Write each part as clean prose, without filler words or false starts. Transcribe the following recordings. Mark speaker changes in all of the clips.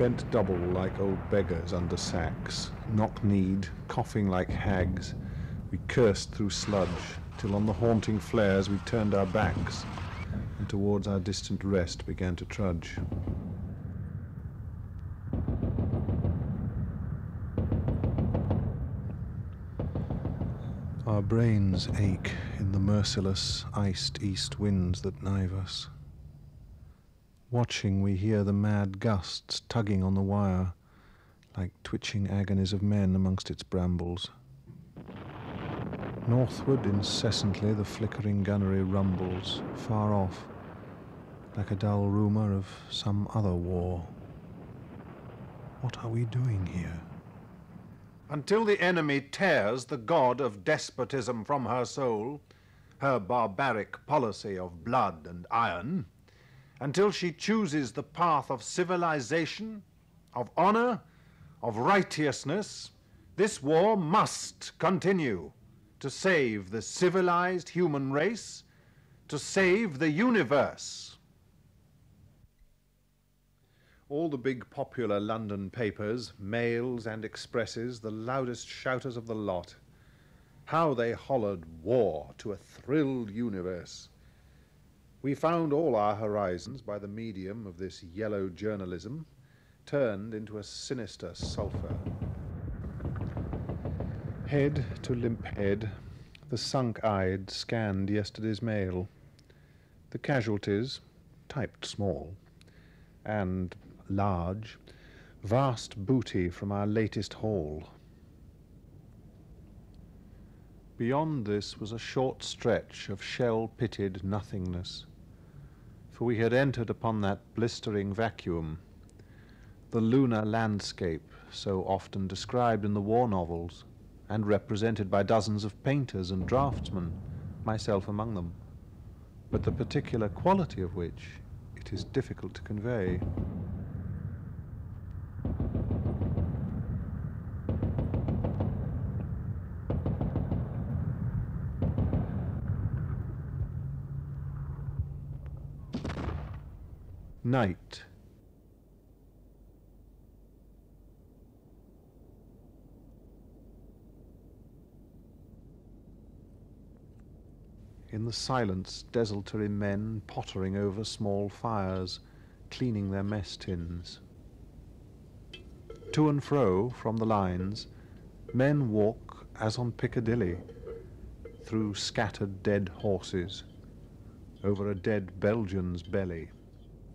Speaker 1: Bent double like old beggars under sacks, knock-kneed, coughing like hags, we cursed through sludge, till on the haunting flares we turned our backs, and towards our distant rest began to trudge. Our brains ache in the merciless, iced east winds that knive us. Watching, we hear the mad gusts tugging on the wire, like twitching agonies of men amongst its brambles. Northward, incessantly, the flickering gunnery rumbles, far off, like a dull rumour of some other war. What are we doing here?
Speaker 2: Until the enemy tears the god of despotism from her soul, her barbaric policy of blood and iron, until she chooses the path of civilization, of honor, of righteousness, this war must continue to save the civilized human race, to save the universe. All the big popular London papers, Mails and Expresses, the loudest shouters of the lot, how they hollered war to a thrilled universe. We found all our horizons, by the medium of this yellow journalism, turned into a sinister sulphur. Head to limp head, the sunk-eyed scanned yesterday's mail. The casualties, typed small, and large, vast booty from our latest haul. Beyond this was a short stretch of shell-pitted nothingness, for we had entered upon that blistering vacuum, the lunar landscape so often described in the war novels and represented by dozens of painters and draftsmen, myself among them, but the particular quality of which it is difficult to convey. Night. In the silence, desultory men pottering over small fires, cleaning their mess tins. To and fro from the lines, men walk as on Piccadilly, through scattered dead horses, over a dead Belgian's belly.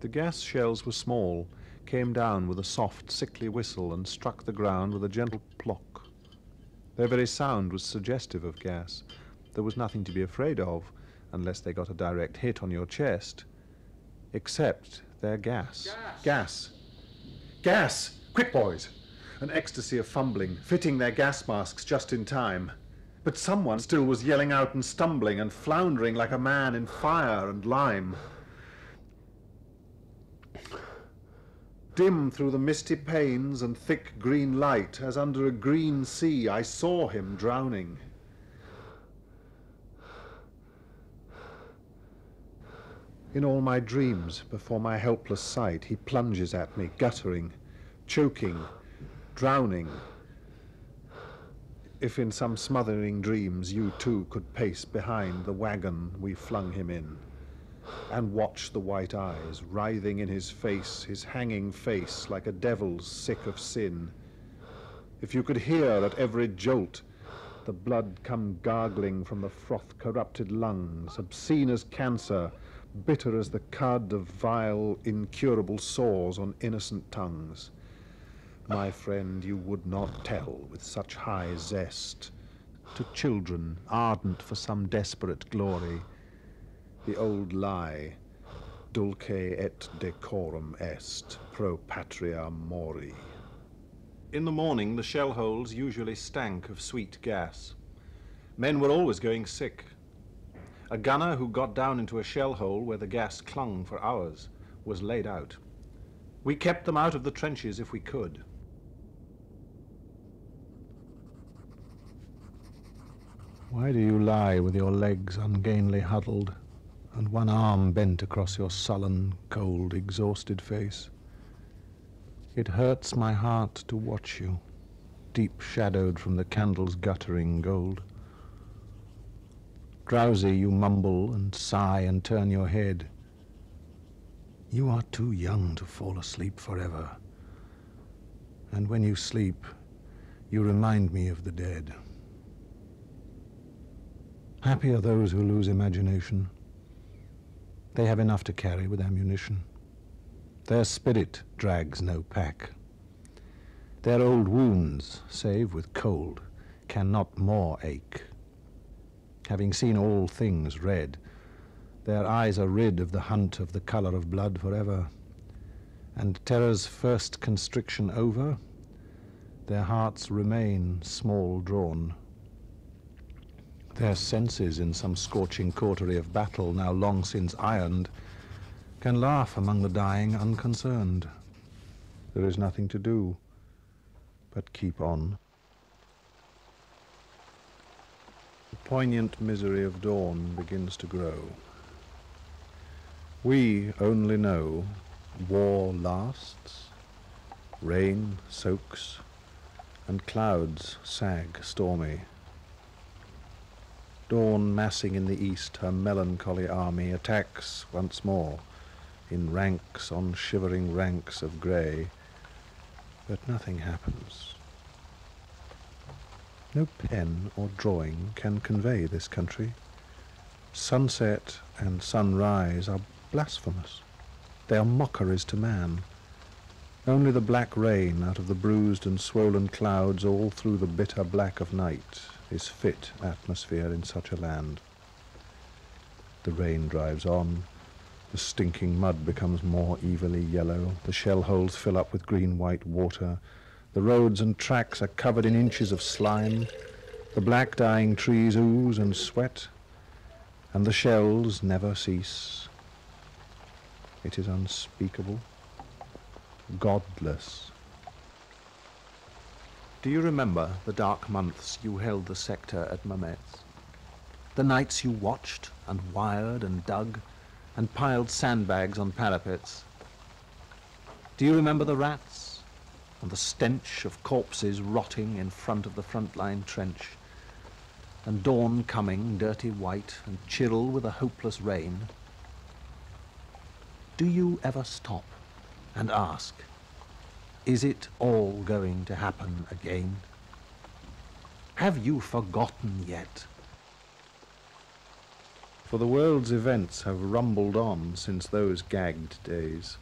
Speaker 2: The gas shells were small, came down with a soft, sickly whistle and struck the ground with a gentle plock. Their very sound was suggestive of gas. There was nothing to be afraid of, unless they got a direct hit on your chest, except their gas. Gas! Gas! Quick, boys! An ecstasy of fumbling, fitting their gas masks just in time. But someone still was yelling out and stumbling and floundering like a man in fire and lime. Dim through the misty panes and thick green light, as under a green sea, I saw him drowning. In all my dreams, before my helpless sight, he plunges at me, guttering, choking, drowning. If in some smothering dreams you too could pace behind the wagon we flung him in, and watch the white eyes writhing in his face, his hanging face like a devil's sick of sin. If you could hear at every jolt the blood come gargling from the froth-corrupted lungs, obscene as cancer, bitter as the cud of vile, incurable sores on innocent tongues, my friend, you would not tell with such high zest to children ardent for some desperate glory the old lie, dulce et decorum est, pro patria mori. In the morning, the shell holes usually stank of sweet gas. Men were always going sick. A gunner who got down into a shell hole where the gas clung for hours was laid out. We kept them out of the trenches if we could.
Speaker 1: Why do you lie with your legs ungainly huddled, and one arm bent across your sullen, cold, exhausted face? It hurts my heart to watch you, deep shadowed from the candle's guttering gold. Drowsy you mumble and sigh and turn your head. You are too young to fall asleep forever. And when you sleep, you remind me of the dead. Happy are those who lose imagination. They have enough to carry with ammunition. Their spirit drags no pack. Their old wounds, save with cold, cannot more ache. Having seen all things red, their eyes are rid of the hunt of the colour of blood forever. And terror's first constriction over, their hearts remain small drawn. Their senses in some scorching cautery of battle, now long since ironed, can laugh among the dying unconcerned. There is nothing to do but keep on. The poignant misery of dawn begins to grow. We only know war lasts, rain soaks, and clouds sag stormy. Dawn, massing in the east her melancholy army, attacks once more, in ranks on shivering ranks of grey, but nothing happens. No pen or drawing can convey this country. Sunset and sunrise are blasphemous. They are mockeries to man. Only the black rain out of the bruised and swollen clouds all through the bitter black of night is fit atmosphere in such a land. The rain drives on. The stinking mud becomes more evilly yellow. The shell holes fill up with green-white water. The roads and tracks are covered in inches of slime. The black dying trees ooze and sweat. And the shells never cease. It is unspeakable, godless.
Speaker 3: Do you remember the dark months you held the sector at Mametz? The nights you watched and wired and dug and piled sandbags on parapets? Do you remember the rats and the stench of corpses rotting in front of the front-line trench, and dawn coming dirty white and chill with a hopeless rain? Do you ever stop and ask, is it all going to happen again? Have you forgotten yet?
Speaker 1: For the world's events have rumbled on since those gagged days.